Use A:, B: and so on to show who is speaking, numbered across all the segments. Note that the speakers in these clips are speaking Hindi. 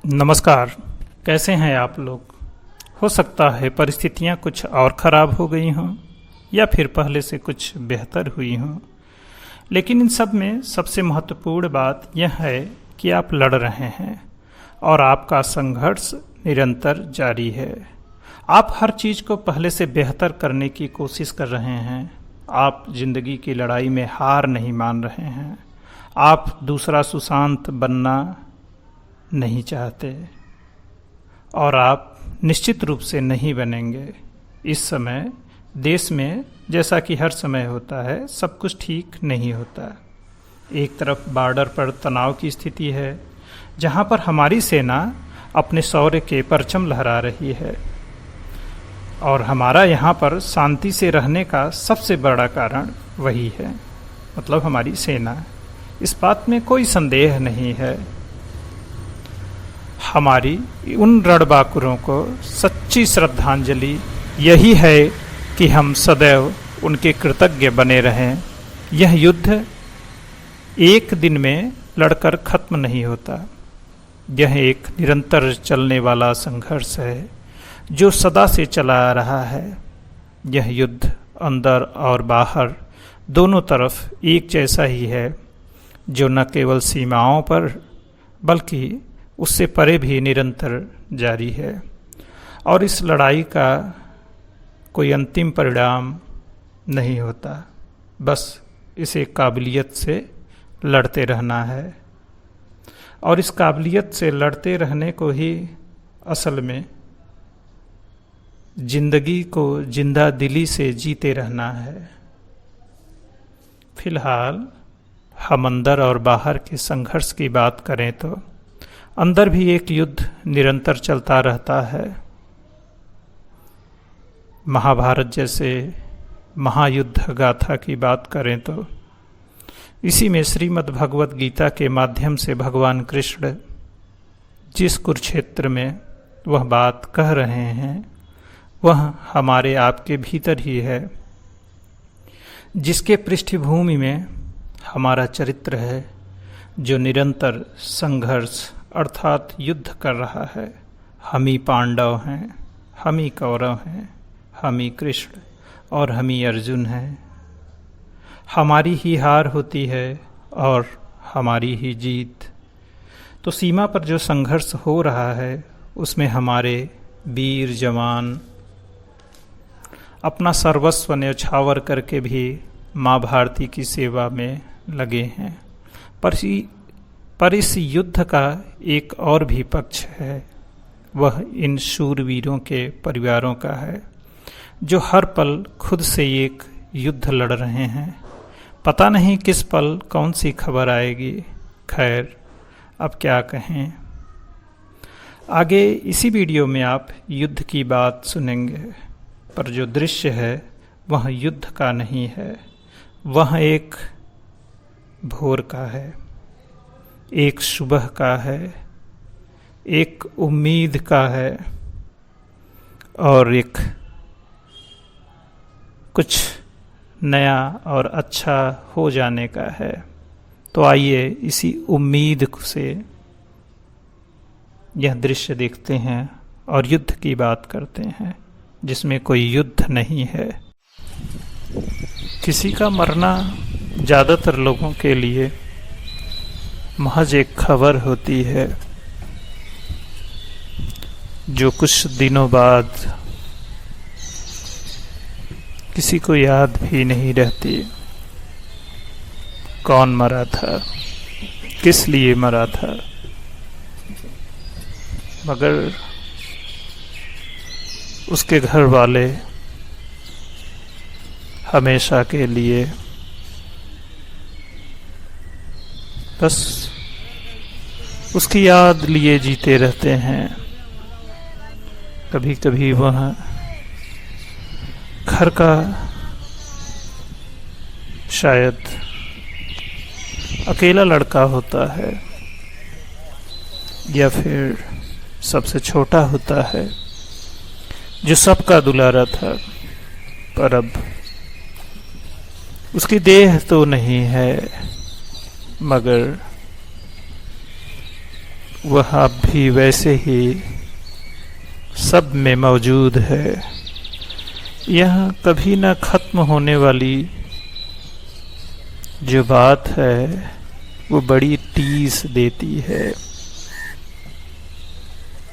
A: नमस्कार। कैसे हैं आप लोग? हो सकता है परिस्थितियां कुछ और ख़राब हो गई हों या फिर पहले से कुछ बेहतर हुई हों, लेकिन इन सब में सबसे महत्वपूर्ण बात यह है कि आप लड़ रहे हैं और आपका संघर्ष निरंतर जारी है। आप हर चीज़ को पहले से बेहतर करने की कोशिश कर रहे हैं। आप जिंदगी की लड़ाई में हार नहीं मान रहे हैं। आप दूसरा सुशांत बनना नहीं चाहते और आप निश्चित रूप से नहीं बनेंगे। इस समय देश में, जैसा कि हर समय होता है, सब कुछ ठीक नहीं होता। एक तरफ बॉर्डर पर तनाव की स्थिति है, जहां पर हमारी सेना अपने शौर्य के परचम लहरा रही है, और हमारा यहाँ पर शांति से रहने का सबसे बड़ा कारण वही है, मतलब हमारी सेना। इस बात में कोई संदेह नहीं है। हमारी उन रणबांकुरों को सच्ची श्रद्धांजलि यही है कि हम सदैव उनके कृतज्ञ बने रहें। यह युद्ध एक दिन में लड़कर खत्म नहीं होता। यह एक निरंतर चलने वाला संघर्ष है जो सदा से चला आ रहा है। यह युद्ध अंदर और बाहर दोनों तरफ एक जैसा ही है, जो न केवल सीमाओं पर बल्कि उससे परे भी निरंतर जारी है। और इस लड़ाई का कोई अंतिम परिणाम नहीं होता, बस इसे काबिलियत से लड़ते रहना है। और इस काबिलियत से लड़ते रहने को ही असल में जिंदगी को जिंदा दिली से जीते रहना है। फिलहाल हम अंदर और बाहर के संघर्ष की बात करें तो अंदर भी एक युद्ध निरंतर चलता रहता है। महाभारत जैसे महायुद्ध गाथा की बात करें तो इसी में श्रीमद् भगवत गीता के माध्यम से भगवान कृष्ण जिस कुरुक्षेत्र में वह बात कह रहे हैं, वह हमारे आपके भीतर ही है, जिसके पृष्ठभूमि में हमारा चरित्र है, जो निरंतर संघर्ष अर्थात युद्ध कर रहा है। हम ही पांडव हैं, हम ही कौरव हैं, हम ही कृष्ण और हम ही अर्जुन हैं। हमारी ही हार होती है और हमारी ही जीत। तो सीमा पर जो संघर्ष हो रहा है, उसमें हमारे वीर जवान अपना सर्वस्व न्यौछावर करके भी माँ भारती की सेवा में लगे हैं। पर इस युद्ध का एक और भी पक्ष है, वह इन शूरवीरों के परिवारों का है, जो हर पल खुद से एक युद्ध लड़ रहे हैं। पता नहीं किस पल कौन सी खबर आएगी। खैर, अब क्या कहें। आगे इसी वीडियो में आप युद्ध की बात सुनेंगे, पर जो दृश्य है वह युद्ध का नहीं है। वह एक भोर का है, एक सुबह का है, एक उम्मीद का है, और एक कुछ नया और अच्छा हो जाने का है। तो आइए इसी उम्मीद से यह दृश्य देखते हैं और युद्ध की बात करते हैं, जिसमें कोई युद्ध नहीं है। किसी का मरना ज़्यादातर लोगों के लिए महज एक खबर होती है, जो कुछ दिनों बाद किसी को याद भी नहीं रहती। कौन मरा था, किस लिए मरा था, मगर उसके घर वाले हमेशा के लिए बस उसकी याद लिए जीते रहते हैं। कभी कभी वह घर का शायद अकेला लड़का होता है, या फिर सबसे छोटा होता है, जो सबका दुलारा था, पर अब उसकी देह तो नहीं है, मगर वह अब भी वैसे ही सब में मौजूद है। यह कभी न खत्म होने वाली जो बात है वो बड़ी टीस देती है।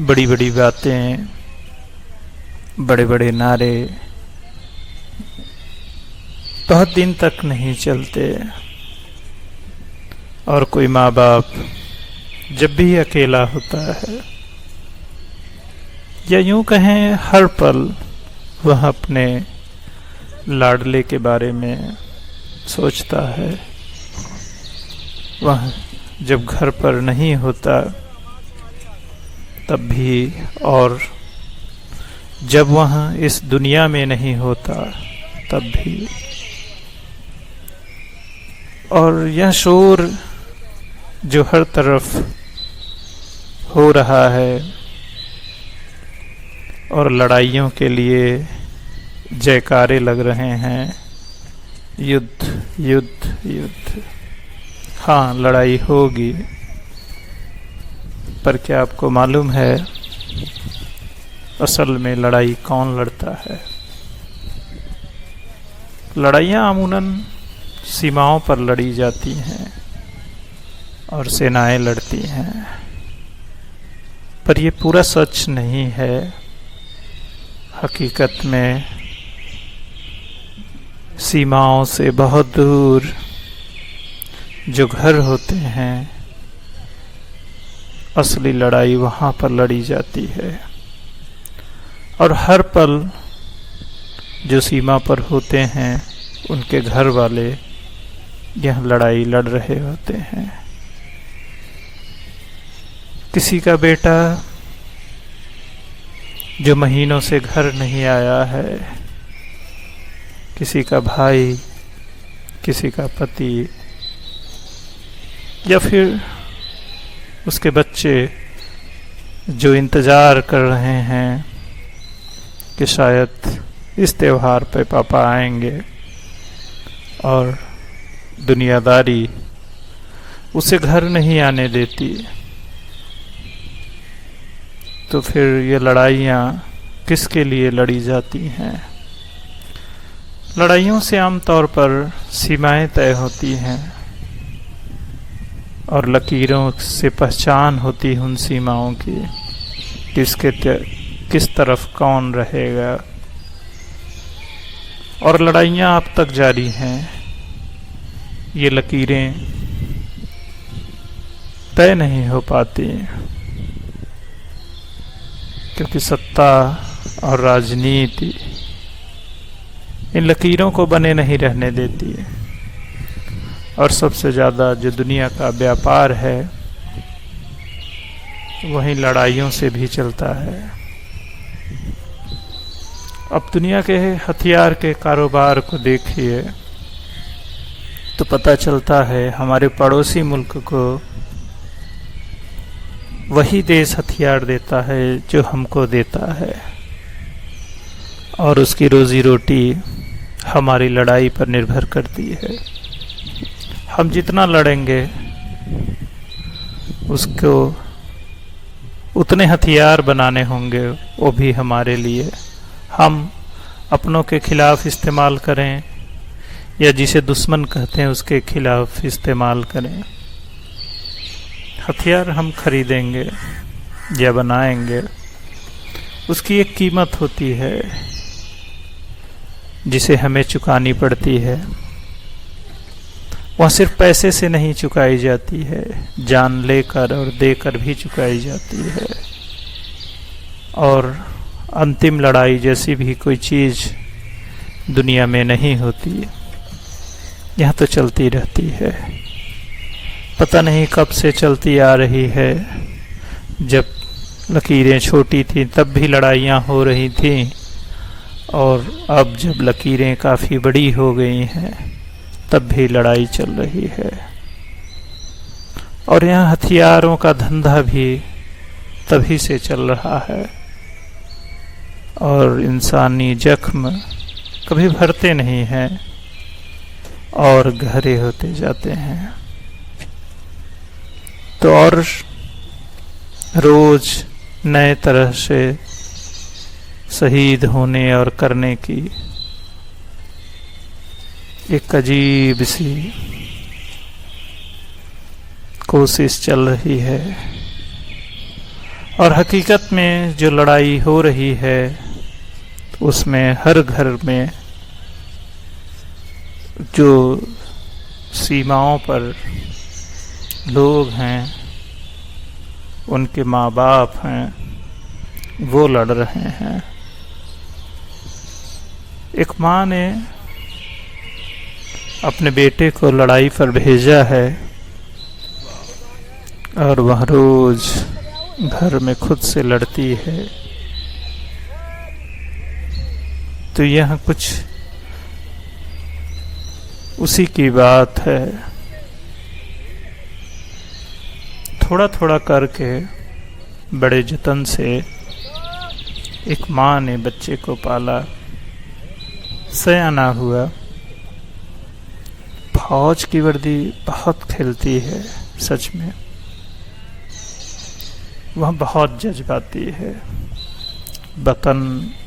A: बड़ी बड़ी बातें, बड़े बड़े नारे बहुत दिन तक नहीं चलते, और कोई माँ बाप जब भी अकेला होता है, या यूं कहें हर पल वह अपने लाडले के बारे में सोचता है। वह जब घर पर नहीं होता तब भी, और जब वह इस दुनिया में नहीं होता तब भी। और यह शोर जो हर तरफ हो रहा है, और लड़ाइयों के लिए जयकारे लग रहे हैं, युद्ध युद्ध युद्ध। हाँ, लड़ाई होगी, पर क्या आपको मालूम है असल में लड़ाई कौन लड़ता है? लड़ाइयाँ अमूमन सीमाओं पर लड़ी जाती हैं और सेनाएं लड़ती हैं, पर ये पूरा सच नहीं है। हकीकत में सीमाओं से बहुत दूर जो घर होते हैं, असली लड़ाई वहाँ पर लड़ी जाती है। और हर पल जो सीमा पर होते हैं उनके घर वाले यह लड़ाई लड़ रहे होते हैं। किसी का बेटा जो महीनों से घर नहीं आया है, किसी का भाई, किसी का पति, या फिर उसके बच्चे जो इंतज़ार कर रहे हैं कि शायद इस त्योहार पे पापा आएंगे, और दुनियादारी उसे घर नहीं आने देती, तो फिर ये लड़ाइयाँ किसके लिए लड़ी जाती हैं? लड़ाइयों से आमतौर पर सीमाएं तय होती हैं और लकीरों से पहचान होती है उन सीमाओं की, किस तरफ कौन रहेगा। और लड़ाइयाँ अब तक जारी हैं। ये लकीरें तय नहीं हो पाती क्योंकि सत्ता और राजनीति इन लकीरों को बने नहीं रहने देती है। और सबसे ज़्यादा जो दुनिया का व्यापार है वही लड़ाइयों से भी चलता है। अब दुनिया के हथियार के कारोबार को देखिए तो पता चलता है हमारे पड़ोसी मुल्क को वही देश हथियार देता है जो हमको देता है, और उसकी रोजी रोटी हमारी लड़ाई पर निर्भर करती है। हम जितना लड़ेंगे उसको उतने हथियार बनाने होंगे, वो भी हमारे लिए। हम अपनों के खिलाफ इस्तेमाल करें या जिसे दुश्मन कहते हैं उसके खिलाफ इस्तेमाल करें, हथियार हम खरीदेंगे या बनाएंगे, उसकी एक कीमत होती है जिसे हमें चुकानी पड़ती है। वह सिर्फ पैसे से नहीं चुकाई जाती है, जान लेकर और देकर भी चुकाई जाती है। और अंतिम लड़ाई जैसी भी कोई चीज़ दुनिया में नहीं होती, यह तो चलती रहती है। पता नहीं कब से चलती आ रही है। जब लकीरें छोटी थीं तब भी लड़ाइयाँ हो रही थीं, और अब जब लकीरें काफ़ी बड़ी हो गई हैं तब भी लड़ाई चल रही है। और यहाँ हथियारों का धंधा भी तभी से चल रहा है, और इंसानी जख्म कभी भरते नहीं हैं और गहरे होते जाते हैं। तो और रोज नए तरह से शहीद होने और करने की एक अजीब सी कोशिश चल रही है। और हकीकत में जो लड़ाई हो रही है उसमें हर घर में जो सीमाओं पर लोग हैं, उनके माँ बाप हैं, वो लड़ रहे हैं। एक माँ ने अपने बेटे को लड़ाई पर भेजा है और वह रोज घर में खुद से लड़ती है। तो यह कुछ उसी की बात है। थोड़ा थोड़ा करके बड़े जतन से एक माँ ने बच्चे को पाला, सयाना हुआ। फौज की वर्दी बहुत खिलती है, सच में वह बहुत जज्बाती है। वतन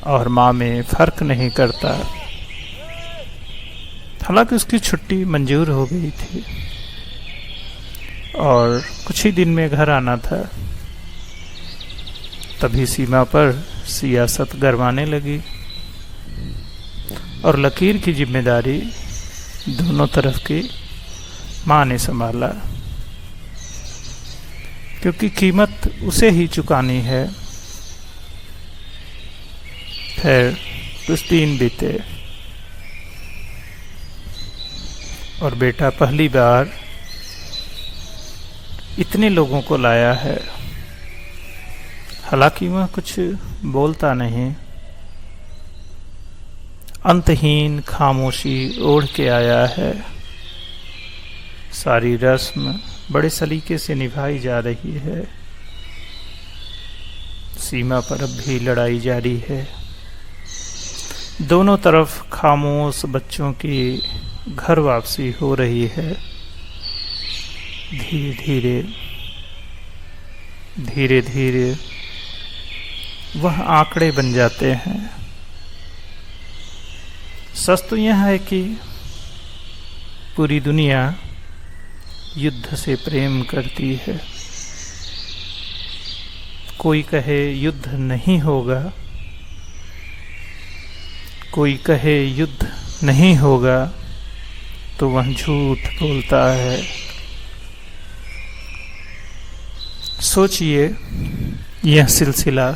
A: और माँ में फर्क नहीं करता। हालांकि उसकी छुट्टी मंजूर हो गई थी और कुछ ही दिन में घर आना था। तभी सीमा पर सियासत गरमाने लगी और लकीर की जिम्मेदारी दोनों तरफ की माँ ने संभाला, क्योंकि कीमत उसे ही चुकानी है। फिर कुछ दिन बीते और बेटा पहली बार इतने लोगों को लाया है। हालांकि वह कुछ बोलता नहीं, अंतहीन खामोशी ओढ़ के आया है। सारी रस्म बड़े सलीके से निभाई जा रही है। सीमा पर अब भी लड़ाई जारी है। दोनों तरफ खामोश बच्चों की घर वापसी हो रही है। धीरे धीरे वह आंकड़े बन जाते हैं। सच तो यह है कि पूरी दुनिया युद्ध से प्रेम करती है। कोई कहे युद्ध नहीं होगा, कोई कहे युद्ध नहीं होगा, तो वह झूठ बोलता है। सोचिए, यह सिलसिला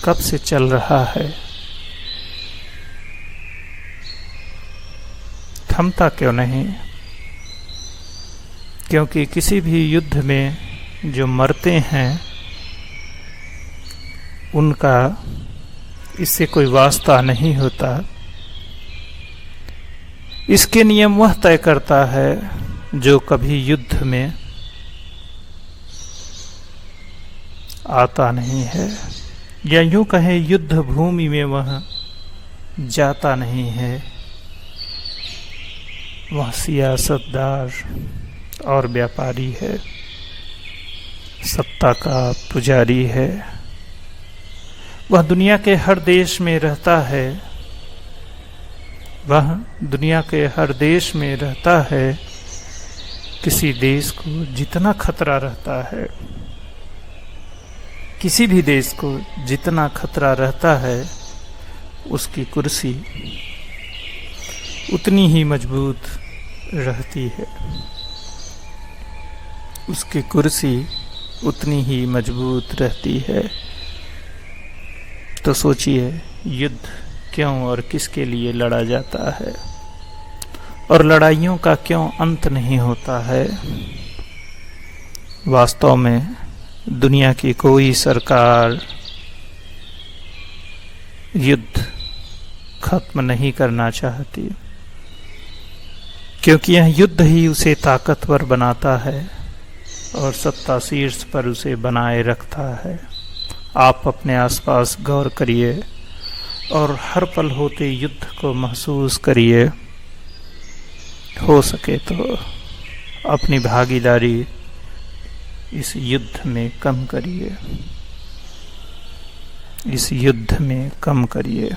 A: कब से चल रहा है, थमता क्यों नहीं? क्योंकि किसी भी युद्ध में जो मरते हैं उनका इससे कोई वास्ता नहीं होता। इसके नियम वह तय करता है जो कभी युद्ध में आता नहीं है, या यूं कहें युद्ध भूमि में वह जाता नहीं है। वह सियासतदार और व्यापारी है, सत्ता का पुजारी है। वह दुनिया के हर देश में रहता है। वह दुनिया के हर देश में रहता है। किसी देश को जितना खतरा रहता है, किसी भी देश को जितना खतरा रहता है, उसकी कुर्सी उतनी ही मजबूत रहती है। उसकी कुर्सी उतनी ही मजबूत रहती है। तो सोचिए, युद्ध क्यों और किसके लिए लड़ा जाता है, और लड़ाइयों का क्यों अंत नहीं होता है। वास्तव में दुनिया की कोई सरकार युद्ध खत्म नहीं करना चाहती, क्योंकि यह युद्ध ही उसे ताकतवर बनाता है और सत्ता शीर्ष पर उसे बनाए रखता है। आप अपने आसपास गौर करिए और हर पल होते युद्ध को महसूस करिए। हो सके तो अपनी भागीदारी इस युद्ध में कम करिए, इस युद्ध में कम करिए।